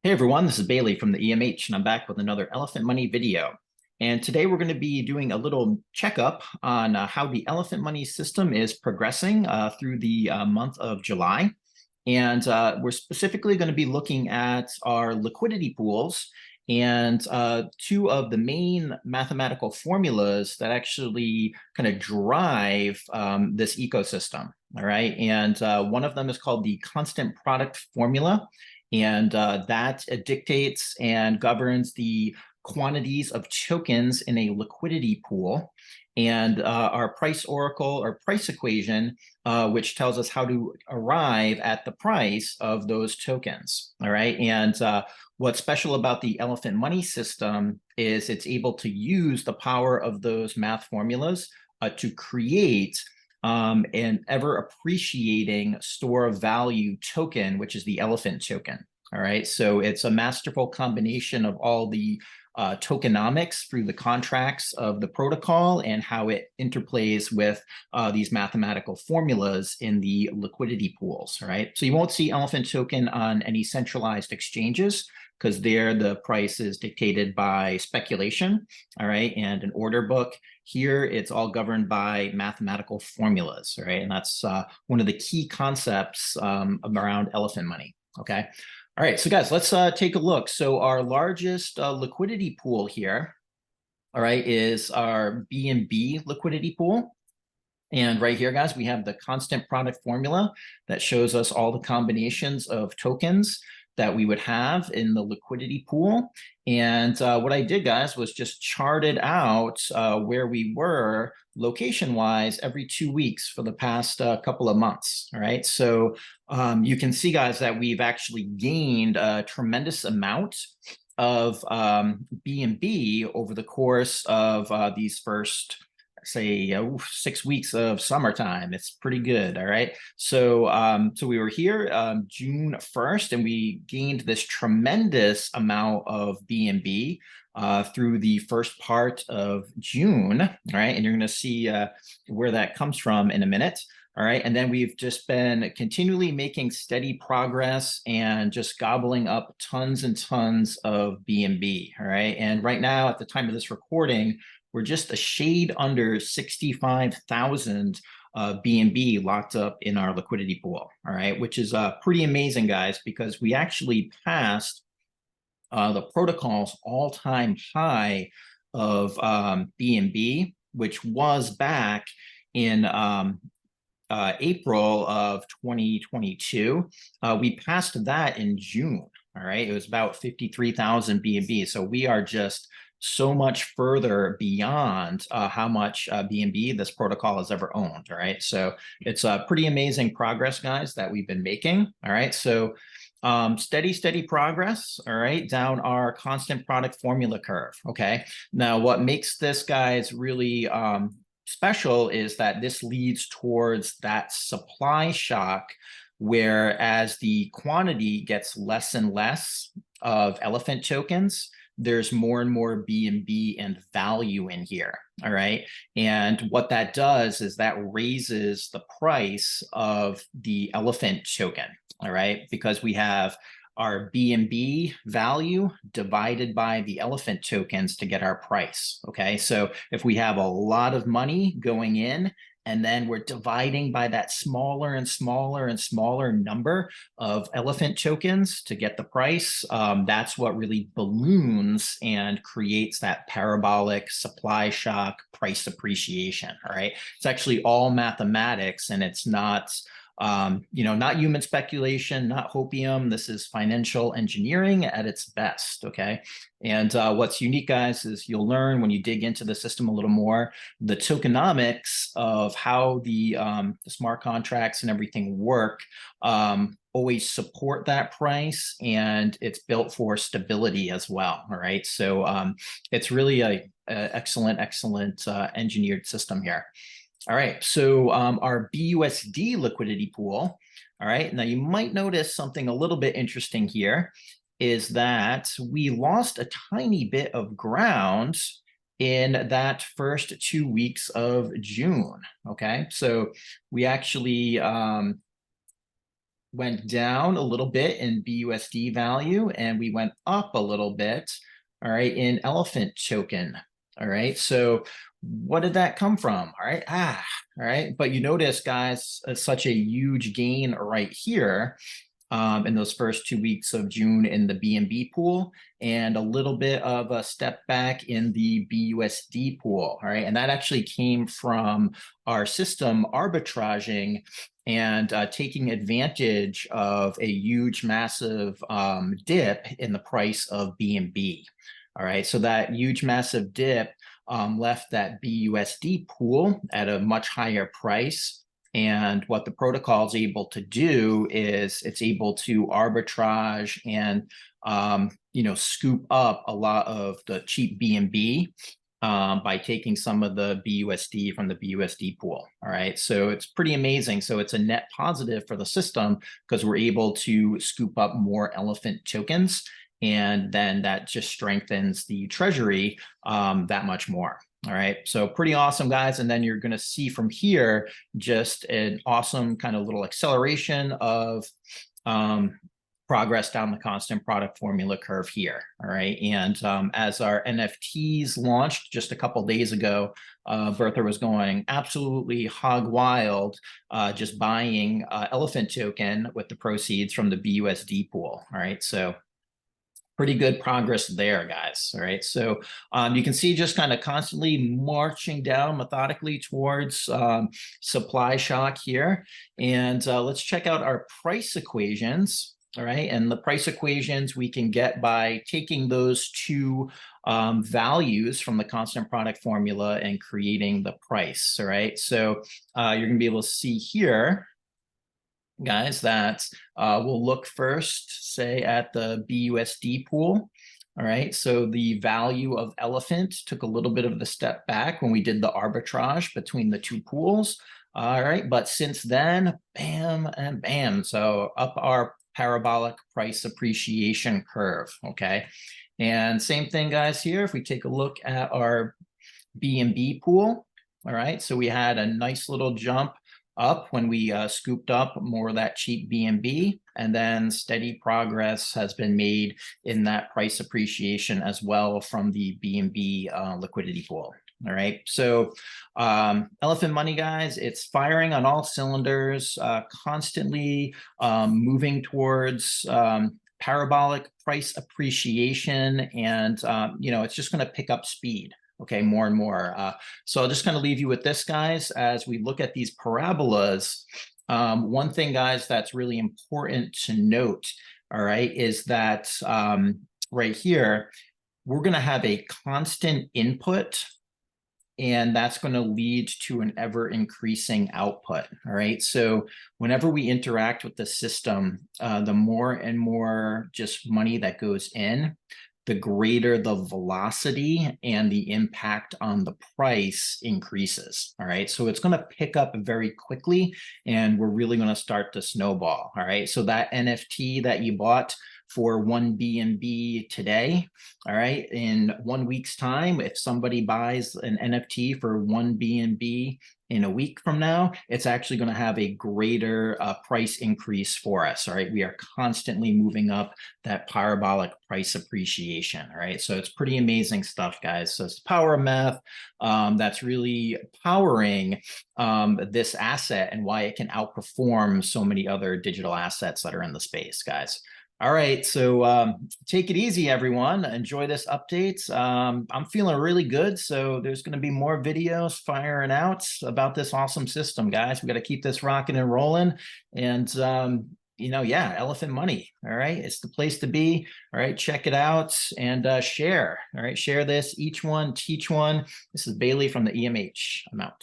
Hey everyone, this is Bailey from the EMH, and I'm back with another Elephant Money video. And today we're going to be doing a little checkup on how the Elephant Money system is progressing through the month of July. And we're specifically going to be looking at our liquidity pools and two of the main mathematical formulas that actually kind of drive this ecosystem. All right. And one of them is called the constant product formula. And that dictates and governs the quantities of tokens in a liquidity pool. And our price oracle or price equation, which tells us how to arrive at the price of those tokens. All right. And what's special about the Elephant Money system is it's able to use the power of those math formulas to create an ever appreciating store of value token, which is the elephant token. All right. So it's a masterful combination of all the tokenomics through the contracts of the protocol and how it interplays with these mathematical formulas in the liquidity pools. All right. So you won't see elephant token on any centralized exchanges, because there the price is dictated by speculation, all right, and an order book. Here, it's all governed by mathematical formulas, all right, and that's one of the key concepts around elephant money, okay? All right, so guys, let's take a look. So our largest liquidity pool here, all right, is our BNB liquidity pool. And right here, guys, we have the constant product formula that shows us all the combinations of tokens that we would have in the liquidity pool. And what I did, guys, was just charted out where we were location-wise every 2 weeks for the past couple of months. All right, so you can see, guys, that we've actually gained a tremendous amount of BNB over the course of these first, say, 6 weeks of summertime. It's pretty good. All right. So so we were here June 1st, and we gained this tremendous amount of BNB through the first part of June. All right. And you're going to see where that comes from in a minute. All right. And then we've just been continually making steady progress and just gobbling up tons and tons of BNB. All right. And right now, at the time of this recording, we're just a shade under 65,000 BNB locked up in our liquidity pool, all right, which is pretty amazing, guys, because we actually passed the protocol's all-time high of BNB, which was back in April of 2022. We passed that in June, all right? It was about 53,000 BNB. So we are just so much further beyond how much BNB this protocol has ever owned, all right? So it's a pretty amazing progress, guys, that we've been making, all right? So steady progress, all right, down our constant product formula curve, okay? Now, what makes this, guys, really special is that this leads towards that supply shock, where as the quantity gets less and less of elephant tokens, there's more and more BNB and value in here, all right? And what that does is that raises the price of the elephant token, all right? Because we have our BNB value divided by the elephant tokens to get our price, okay? So if we have a lot of money going in, and then we're dividing by that smaller and smaller and smaller number of elephant tokens to get the price, that's what really balloons and creates that parabolic supply shock price appreciation, all right? It's actually all mathematics, and it's not not human speculation, not hopium. This is financial engineering at its best, okay? And what's unique, guys, is you'll learn when you dig into the system a little more, the tokenomics of how the smart contracts and everything work always support that price, and it's built for stability as well, all right? So it's really a excellent engineered system here. All right, so our BUSD liquidity pool, all right, now you might notice something a little bit interesting here, is that we lost a tiny bit of ground in that first 2 weeks of June, okay? So we actually went down a little bit in BUSD value, and we went up a little bit, all right, in elephant token. All right, so what did that come from? All right, all right, but you notice, guys, such a huge gain right here in those first 2 weeks of June in the BNB pool, and a little bit of a step back in the BUSD pool. All right, and that actually came from our system arbitraging and taking advantage of a huge, massive dip in the price of BNB. All right, so that huge, massive dip left that BUSD pool at a much higher price. And what the protocol is able to do is it's able to arbitrage and scoop up a lot of the cheap BNB by taking some of the BUSD from the BUSD pool. All right, so it's pretty amazing. So it's a net positive for the system because we're able to scoop up more elephant tokens, and then that just strengthens the treasury that much more. All right, so pretty awesome, guys. And then you're going to see from here just an awesome kind of little acceleration of progress down the constant product formula curve here. All right, and as our NFTs launched just a couple days ago, Bertha was going absolutely hog wild, just buying elephant token with the proceeds from the BUSD pool. All right, so pretty good progress there, guys. All right, so you can see just kind of constantly marching down methodically towards supply shock here. And let's check out our price equations. All right, and the price equations we can get by taking those two values from the constant product formula and creating the price. All right, so you're gonna be able to see here, guys, that we'll look first, say, at the BUSD pool. All right, so the value of elephant took a little bit of the step back when we did the arbitrage between the two pools. All right, but since then, bam and bam, so up our parabolic price appreciation curve. Okay, and same thing, guys, here. If we take a look at our BNB pool, all right, so we had a nice little jump up when we scooped up more of that cheap BNB, and then steady progress has been made in that price appreciation as well from the BNB liquidity pool. All right, so elephant money, guys, it's firing on all cylinders, constantly moving towards parabolic price appreciation, and it's just going to pick up speed. Okay, more and more. So I'll just kind of leave you with this, guys, as we look at these parabolas. One thing, guys, that's really important to note, all right, is that right here, we're going to have a constant input, and that's going to lead to an ever increasing output. All right, so whenever we interact with the system, the more and more just money that goes in, the greater the velocity and the impact on the price increases. All right, so it's going to pick up very quickly, and we're really going to start to snowball. All right, so that NFT that you bought for 1 BNB today, all right, in 1 week's time, if somebody buys an NFT for 1 BNB in a week from now, it's actually going to have a greater price increase for us. All right, we are constantly moving up that parabolic price appreciation. All right, so it's pretty amazing stuff, guys. So it's the power of math that's really powering this asset and why it can outperform so many other digital assets that are in the space, guys. All right, so take it easy, everyone. Enjoy this update. I'm feeling really good, so there's going to be more videos firing out about this awesome system, guys. We got to keep this rocking and rolling, and yeah, elephant money. All right, it's the place to be. All right, check it out and share. All right, share this. Each one, teach one. This is Bailey from the EMH. I'm out.